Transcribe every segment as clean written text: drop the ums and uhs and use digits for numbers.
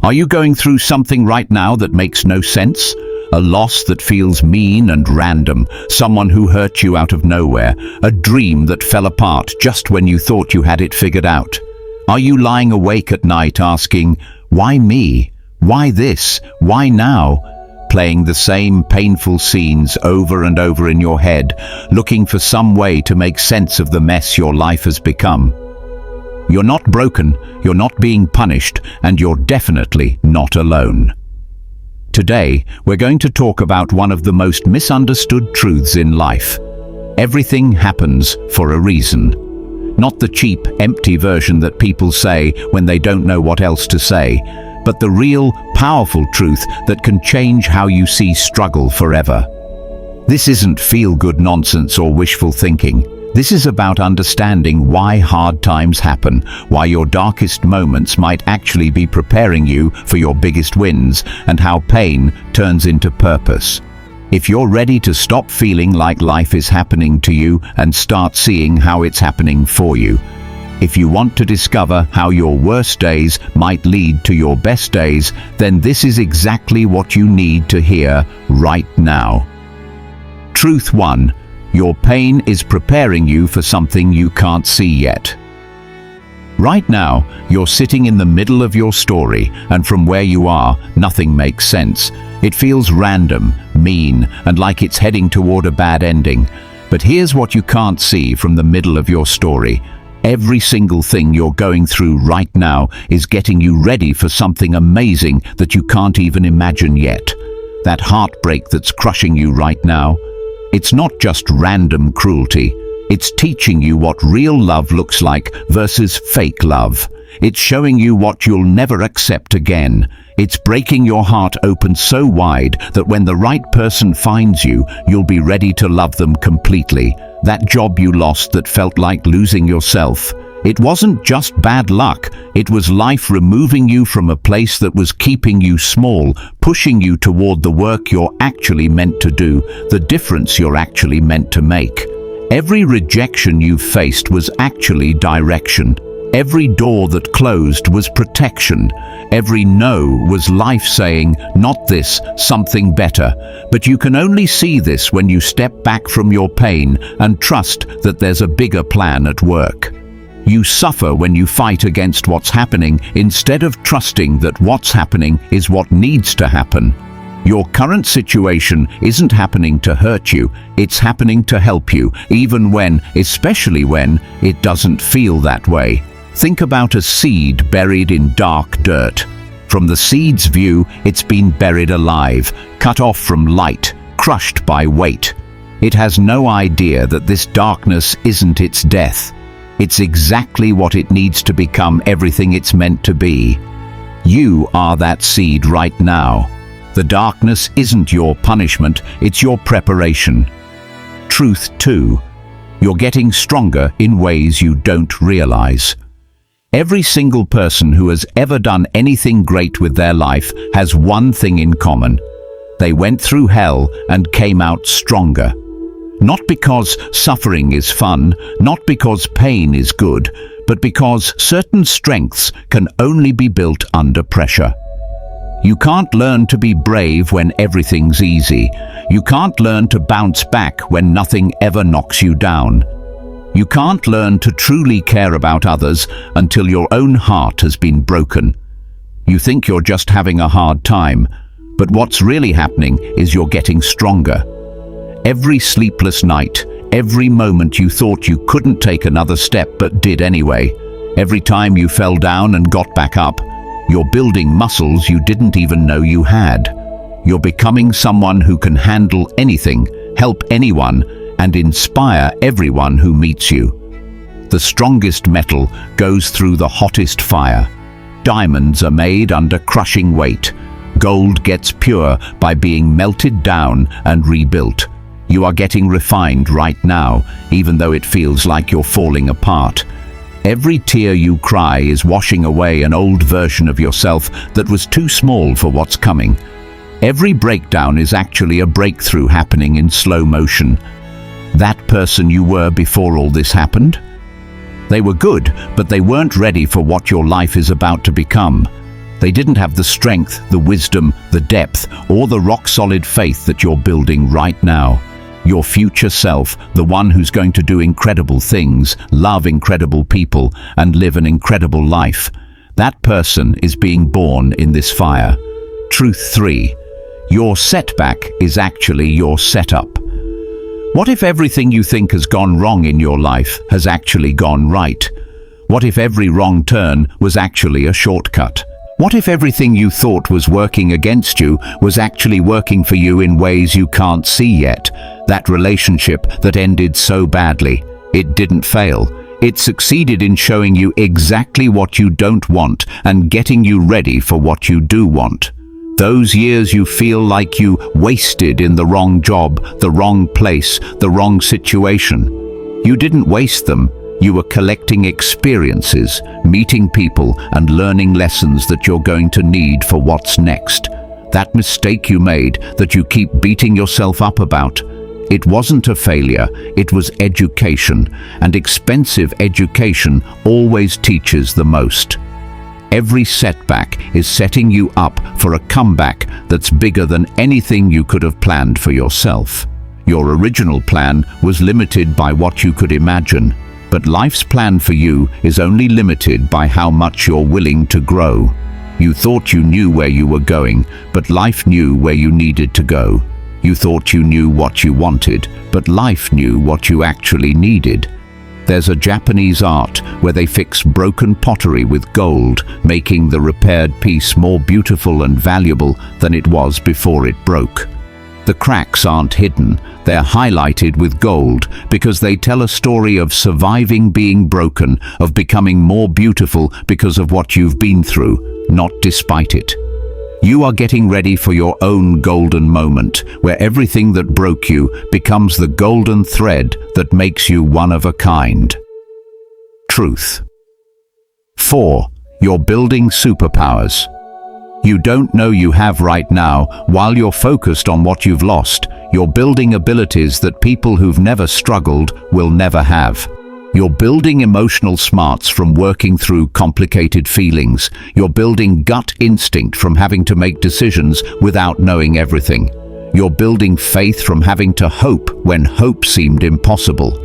Are you going through something right now that makes no sense? A loss that feels mean and random, someone who hurt you out of nowhere, a dream that fell apart just when you thought you had it figured out. Are you lying awake at night asking, why me? Why this? Why now? Playing the same painful scenes over and over in your head, looking for some way to make sense of the mess your life has become. You're not broken, you're not being punished, and you're definitely not alone. Today, we're going to talk about one of the most misunderstood truths in life. Everything happens for a reason. Not the cheap, empty version that people say when they don't know what else to say, but the real, powerful truth that can change how you see struggle forever. This isn't feel-good nonsense or wishful thinking. This is about understanding why hard times happen, why your darkest moments might actually be preparing you for your biggest wins, and how pain turns into purpose. If you're ready to stop feeling like life is happening to you and start seeing how it's happening for you. If you want to discover how your worst days might lead to your best days, then this is exactly what you need to hear right now. Truth 1. Your pain is preparing you for something you can't see yet. Right now, you're sitting in the middle of your story, and from where you are, nothing makes sense. It feels random, mean, and like it's heading toward a bad ending. But here's what you can't see from the middle of your story. Every single thing you're going through right now is getting you ready for something amazing that you can't even imagine yet. That heartbreak that's crushing you right now, it's not just random cruelty. It's teaching you what real love looks like versus fake love. It's showing you what you'll never accept again. It's breaking your heart open so wide that when the right person finds you, you'll be ready to love them completely. That job you lost that felt like losing yourself. It wasn't just bad luck, it was life removing you from a place that was keeping you small, pushing you toward the work you're actually meant to do, the difference you're actually meant to make. Every rejection you've faced was actually direction. Every door that closed was protection. Every no was life saying, not this, something better. But you can only see this when you step back from your pain and trust that there's a bigger plan at work. You suffer when you fight against what's happening instead of trusting that what's happening is what needs to happen. Your current situation isn't happening to hurt you, it's happening to help you, even when, especially when, it doesn't feel that way. Think about a seed buried in dark dirt. From the seed's view, it's been buried alive, cut off from light, crushed by weight. It has no idea that this darkness isn't its death. It's exactly what it needs to become everything it's meant to be. You are that seed right now. The darkness isn't your punishment, it's your preparation. Truth 2. You're getting stronger in ways you don't realize. Every single person who has ever done anything great with their life has one thing in common. They went through hell and came out stronger. Not because suffering is fun, not because pain is good, but because certain strengths can only be built under pressure. You can't learn to be brave when everything's easy. You can't learn to bounce back when nothing ever knocks you down. You can't learn to truly care about others until your own heart has been broken. You think you're just having a hard time, but what's really happening is you're getting stronger. Every sleepless night, every moment you thought you couldn't take another step but did anyway, every time you fell down and got back up, you're building muscles you didn't even know you had. You're becoming someone who can handle anything, help anyone, and inspire everyone who meets you. The strongest metal goes through the hottest fire. Diamonds are made under crushing weight. Gold gets pure by being melted down and rebuilt. You are getting refined right now, even though it feels like you're falling apart. Every tear you cry is washing away an old version of yourself that was too small for what's coming. Every breakdown is actually a breakthrough happening in slow motion. That person you were before all this happened? They were good, but they weren't ready for what your life is about to become. They didn't have the strength, the wisdom, the depth, or the rock-solid faith that you're building right now. Your future self, the one who's going to do incredible things, love incredible people, and live an incredible life. That person is being born in this fire. Truth 3. Your setback is actually your setup. What if everything you think has gone wrong in your life has actually gone right? What if every wrong turn was actually a shortcut? What if everything you thought was working against you was actually working for you in ways you can't see yet? That relationship that ended so badly, it didn't fail. It succeeded in showing you exactly what you don't want and getting you ready for what you do want. Those years you feel like you wasted in the wrong job, the wrong place, the wrong situation. You didn't waste them. You were collecting experiences, meeting people, and learning lessons that you're going to need for what's next. That mistake you made, that you keep beating yourself up about, it wasn't a failure, it was education, and expensive education always teaches the most. Every setback is setting you up for a comeback that's bigger than anything you could have planned for yourself. Your original plan was limited by what you could imagine, but life's plan for you is only limited by how much you're willing to grow. You thought you knew where you were going, but life knew where you needed to go. You thought you knew what you wanted, but life knew what you actually needed. There's a Japanese art where they fix broken pottery with gold, making the repaired piece more beautiful and valuable than it was before it broke. The cracks aren't hidden, they're highlighted with gold because they tell a story of surviving being broken, of becoming more beautiful because of what you've been through, not despite it. You are getting ready for your own golden moment, where everything that broke you becomes the golden thread that makes you one of a kind. Truth. 4. You're building superpowers. You don't know you have right now. While you're focused on what you've lost, you're building abilities that people who've never struggled will never have. You're building emotional smarts from working through complicated feelings. You're building gut instinct from having to make decisions without knowing everything. You're building faith from having to hope when hope seemed impossible.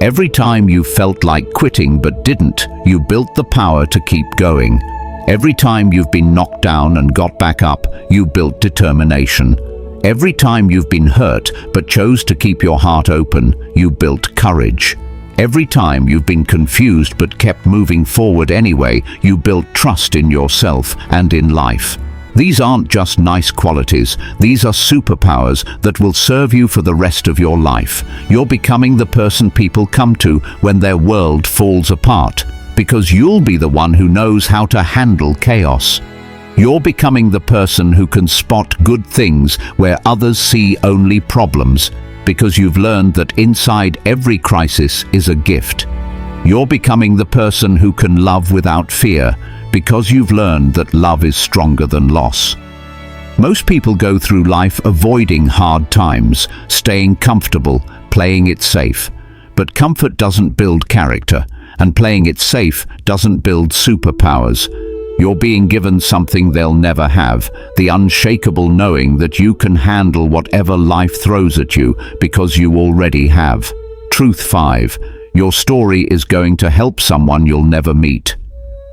Every time you felt like quitting but didn't, you built the power to keep going. Every time you've been knocked down and got back up, you built determination. Every time you've been hurt but chose to keep your heart open, you built courage. Every time you've been confused but kept moving forward anyway, you built trust in yourself and in life. These aren't just nice qualities, these are superpowers that will serve you for the rest of your life. You're becoming the person people come to when their world falls apart, because you'll be the one who knows how to handle chaos. You're becoming the person who can spot good things where others see only problems, because you've learned that inside every crisis is a gift. You're becoming the person who can love without fear, because you've learned that love is stronger than loss. Most people go through life avoiding hard times, staying comfortable, playing it safe. But comfort doesn't build character, and playing it safe doesn't build superpowers. You're being given something they'll never have, the unshakable knowing that you can handle whatever life throws at you because you already have. Truth 5. Your story is going to help someone you'll never meet.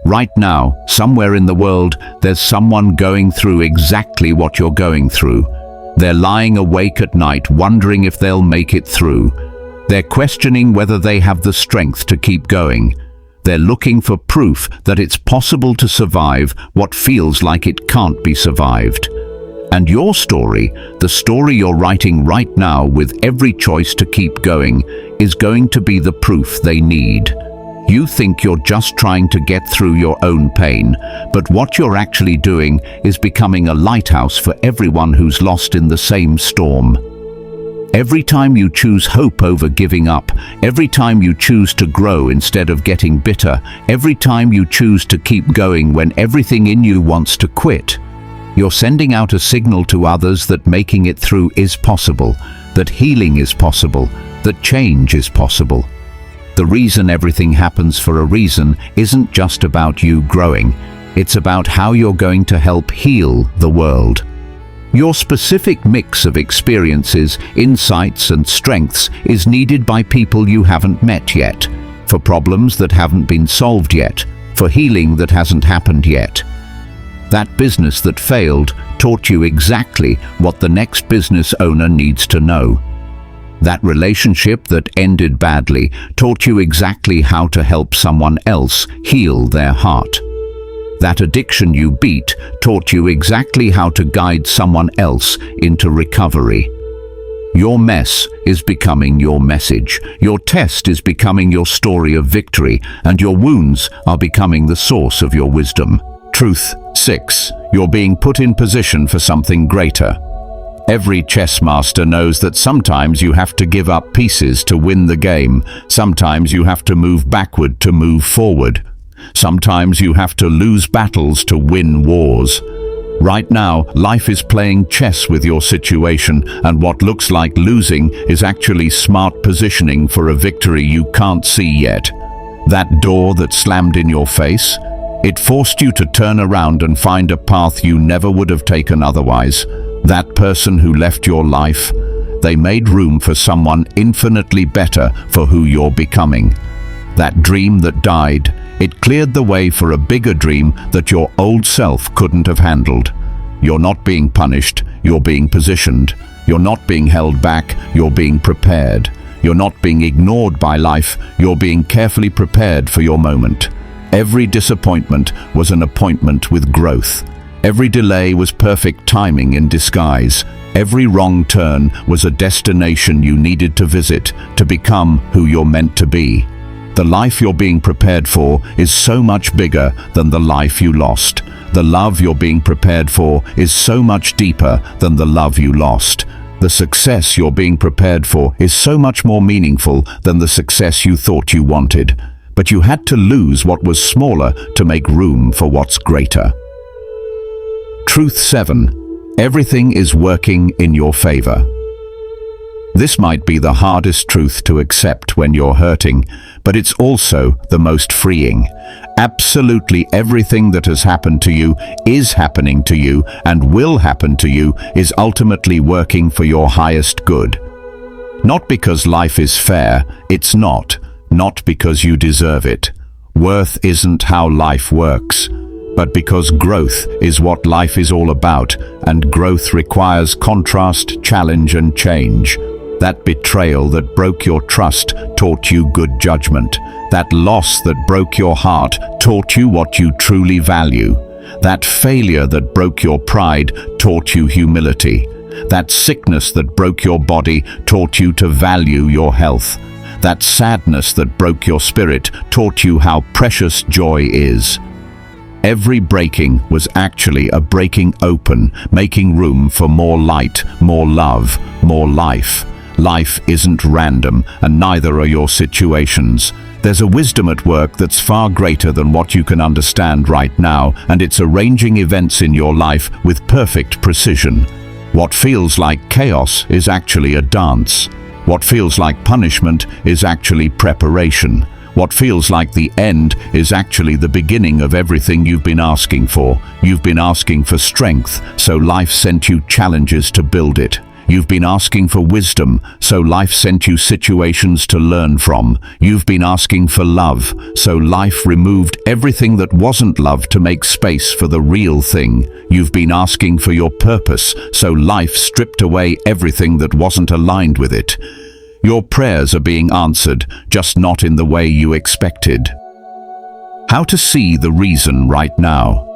Right now, somewhere in the world, there's someone going through exactly what you're going through. They're lying awake at night wondering if they'll make it through. They're questioning whether they have the strength to keep going. They're looking for proof that it's possible to survive what feels like it can't be survived. And your story, the story you're writing right now with every choice to keep going, is going to be the proof they need. You think you're just trying to get through your own pain, but what you're actually doing is becoming a lighthouse for everyone who's lost in the same storm. Every time you choose hope over giving up, every time you choose to grow instead of getting bitter, every time you choose to keep going when everything in you wants to quit, you're sending out a signal to others that making it through is possible, that healing is possible, that change is possible. The reason everything happens for a reason isn't just about you growing. It's about how you're going to help heal the world. Your specific mix of experiences, insights, and strengths is needed by people you haven't met yet, for problems that haven't been solved yet, for healing that hasn't happened yet. That business that failed taught you exactly what the next business owner needs to know. That relationship that ended badly taught you exactly how to help someone else heal their heart. That addiction you beat taught you exactly how to guide someone else into recovery. Your mess is becoming your message. Your test is becoming your story of victory, and your wounds are becoming the source of your wisdom. Truth 6. You're being put in position for something greater. Every chess master knows that sometimes you have to give up pieces to win the game. Sometimes you have to move backward to move forward. Sometimes you have to lose battles to win wars. Right now, life is playing chess with your situation, and what looks like losing is actually smart positioning for a victory you can't see yet. That door that slammed in your face, it forced you to turn around and find a path you never would have taken otherwise. That person who left your life, they made room for someone infinitely better for who you're becoming. That dream that died, it cleared the way for a bigger dream that your old self couldn't have handled. You're not being punished, you're being positioned. You're not being held back, you're being prepared. You're not being ignored by life, you're being carefully prepared for your moment. Every disappointment was an appointment with growth. Every delay was perfect timing in disguise. Every wrong turn was a destination you needed to visit to become who you're meant to be. The life you're being prepared for is so much bigger than the life you lost. The love you're being prepared for is so much deeper than the love you lost. The success you're being prepared for is so much more meaningful than the success you thought you wanted. But you had to lose what was smaller to make room for what's greater. Truth 7. Everything is working in your favor. This might be the hardest truth to accept when you're hurting, but it's also the most freeing. Absolutely everything that has happened to you, is happening to you, and will happen to you is ultimately working for your highest good. Not because life is fair, it's not. Not because you deserve it. Worth isn't how life works, but because growth is what life is all about, and growth requires contrast, challenge, and change. That betrayal that broke your trust taught you good judgment. That loss that broke your heart taught you what you truly value. That failure that broke your pride taught you humility. That sickness that broke your body taught you to value your health. That sadness that broke your spirit taught you how precious joy is. Every breaking was actually a breaking open, making room for more light, more love, more life. Life isn't random, and neither are your situations. There's a wisdom at work that's far greater than what you can understand right now, and it's arranging events in your life with perfect precision. What feels like chaos is actually a dance. What feels like punishment is actually preparation. What feels like the end is actually the beginning of everything you've been asking for. You've been asking for strength, so life sent you challenges to build it. You've been asking for wisdom, so life sent you situations to learn from. You've been asking for love, so life removed everything that wasn't love to make space for the real thing. You've been asking for your purpose, so life stripped away everything that wasn't aligned with it. Your prayers are being answered, just not in the way you expected. How to see the reason right now.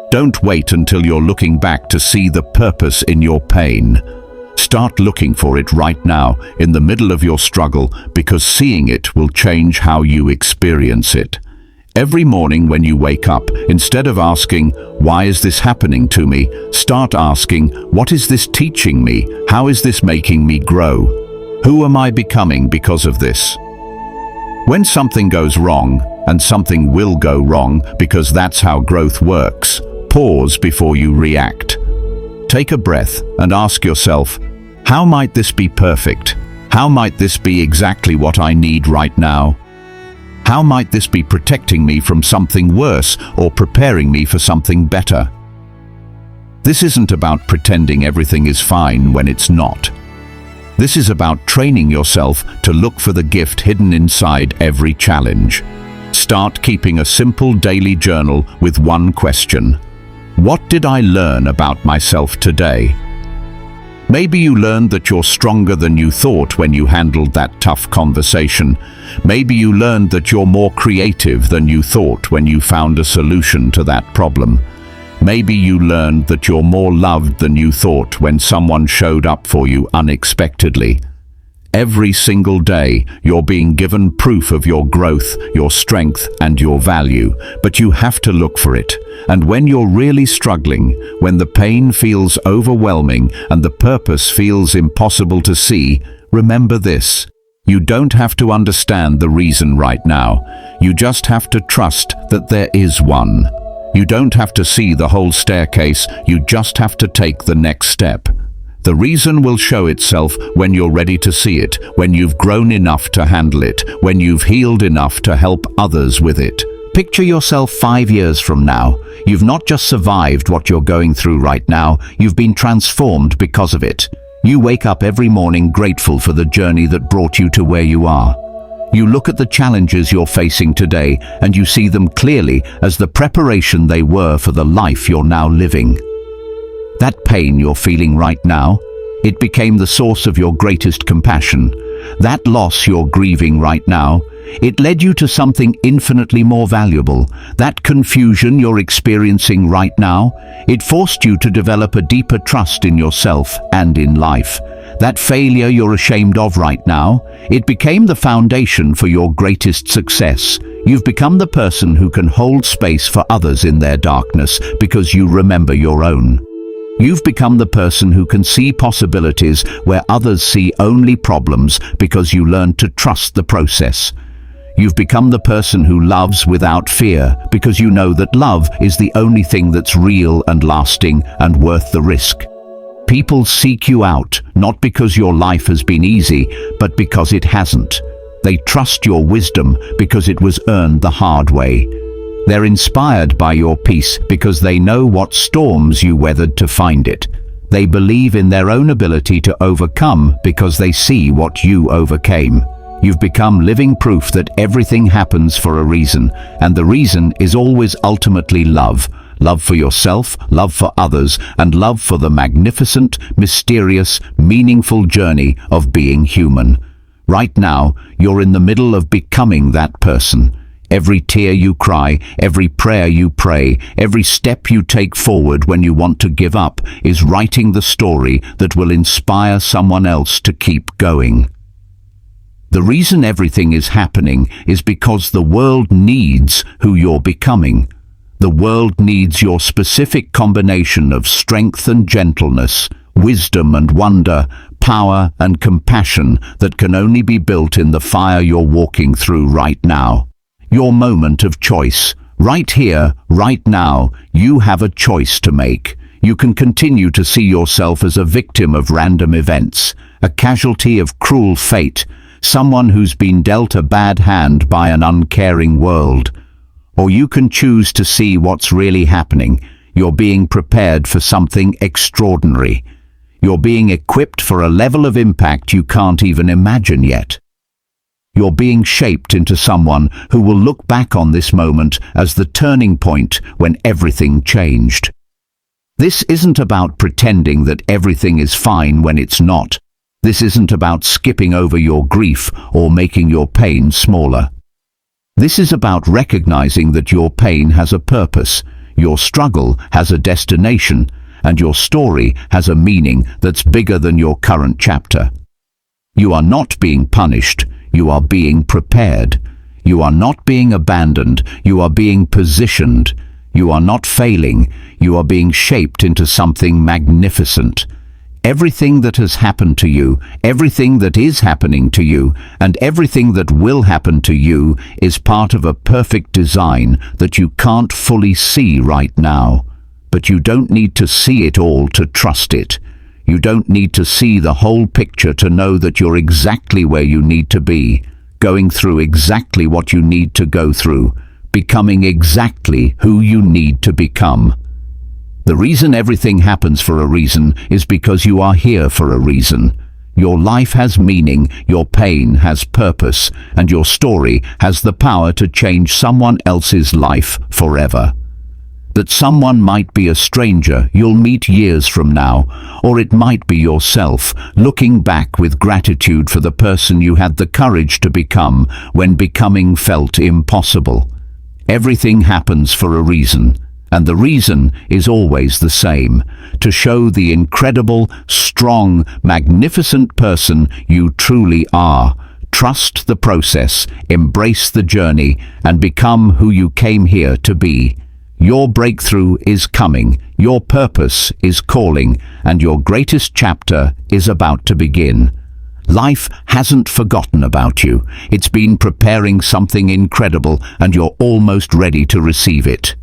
Don't wait until you're looking back to see the purpose in your pain. Start looking for it right now, in the middle of your struggle, because seeing it will change how you experience it. Every morning when you wake up, instead of asking, "Why is this happening to me?" start asking, "What is this teaching me? How is this making me grow? Who am I becoming because of this?" When something goes wrong, and something will go wrong because that's how growth works, pause before you react. Take a breath and ask yourself, how might this be perfect? How might this be exactly what I need right now? How might this be protecting me from something worse or preparing me for something better? This isn't about pretending everything is fine when it's not. This is about training yourself to look for the gift hidden inside every challenge. Start keeping a simple daily journal with one question. What did I learn about myself today? Maybe you learned that you're stronger than you thought when you handled that tough conversation. Maybe you learned that you're more creative than you thought when you found a solution to that problem. Maybe you learned that you're more loved than you thought when someone showed up for you unexpectedly. Every single day, you're being given proof of your growth, your strength, and your value, but you have to look for it. And when you're really struggling, when the pain feels overwhelming and the purpose feels impossible to see, remember this. You don't have to understand the reason right now. You just have to trust that there is one. You don't have to see the whole staircase, you just have to take the next step. The reason will show itself when you're ready to see it, when you've grown enough to handle it, when you've healed enough to help others with it. Picture yourself 5 years from now. You've not just survived what you're going through right now, you've been transformed because of it. You wake up every morning grateful for the journey that brought you to where you are. You look at the challenges you're facing today and you see them clearly as the preparation they were for the life you're now living. That pain you're feeling right now, it became the source of your greatest compassion. That loss you're grieving right now, it led you to something infinitely more valuable. That confusion you're experiencing right now, it forced you to develop a deeper trust in yourself and in life. That failure you're ashamed of right now, it became the foundation for your greatest success. You've become the person who can hold space for others in their darkness because you remember your own. You've become the person who can see possibilities where others see only problems because you learned to trust the process. You've become the person who loves without fear because you know that love is the only thing that's real and lasting and worth the risk. People seek you out, not because your life has been easy, but because it hasn't. They trust your wisdom because it was earned the hard way. They're inspired by your peace because they know what storms you weathered to find it. They believe in their own ability to overcome because they see what you overcame. You've become living proof that everything happens for a reason, and the reason is always ultimately love. Love for yourself, love for others, and love for the magnificent, mysterious, meaningful journey of being human. Right now, you're in the middle of becoming that person. Every tear you cry, every prayer you pray, every step you take forward when you want to give up is writing the story that will inspire someone else to keep going. The reason everything is happening is because the world needs who you're becoming. The world needs your specific combination of strength and gentleness, wisdom and wonder, power and compassion that can only be built in the fire you're walking through right now. Your moment of choice. Right here, right now, you have a choice to make. You can continue to see yourself as a victim of random events, a casualty of cruel fate, someone who's been dealt a bad hand by an uncaring world. Or you can choose to see what's really happening. You're being prepared for something extraordinary. You're being equipped for a level of impact you can't even imagine yet. You're being shaped into someone who will look back on this moment as the turning point when everything changed. This isn't about pretending that everything is fine when it's not. This isn't about skipping over your grief or making your pain smaller. This is about recognizing that your pain has a purpose, your struggle has a destination, and your story has a meaning that's bigger than your current chapter. You are not being punished. You are being prepared. You are not being abandoned. You are being positioned. You are not failing. You are being shaped into something magnificent. Everything that has happened to you, everything that is happening to you, and everything that will happen to you is part of a perfect design that you can't fully see right now. But you don't need to see it all to trust it. You don't need to see the whole picture to know that you're exactly where you need to be. going through exactly what you need to go through, becoming exactly who you need to become. The reason everything happens for a reason is because you are here for a reason. Your life has meaning, your pain has purpose, and your story has the power to change someone else's life forever. That someone might be a stranger you'll meet years from now, or it might be yourself, looking back with gratitude for the person you had the courage to become when becoming felt impossible. Everything happens for a reason, and the reason is always the same: to show the incredible, strong, magnificent person you truly are. Trust the process, embrace the journey, and become who you came here to be. Your breakthrough is coming, your purpose is calling, and your greatest chapter is about to begin. Life hasn't forgotten about you. It's been preparing something incredible, and you're almost ready to receive it.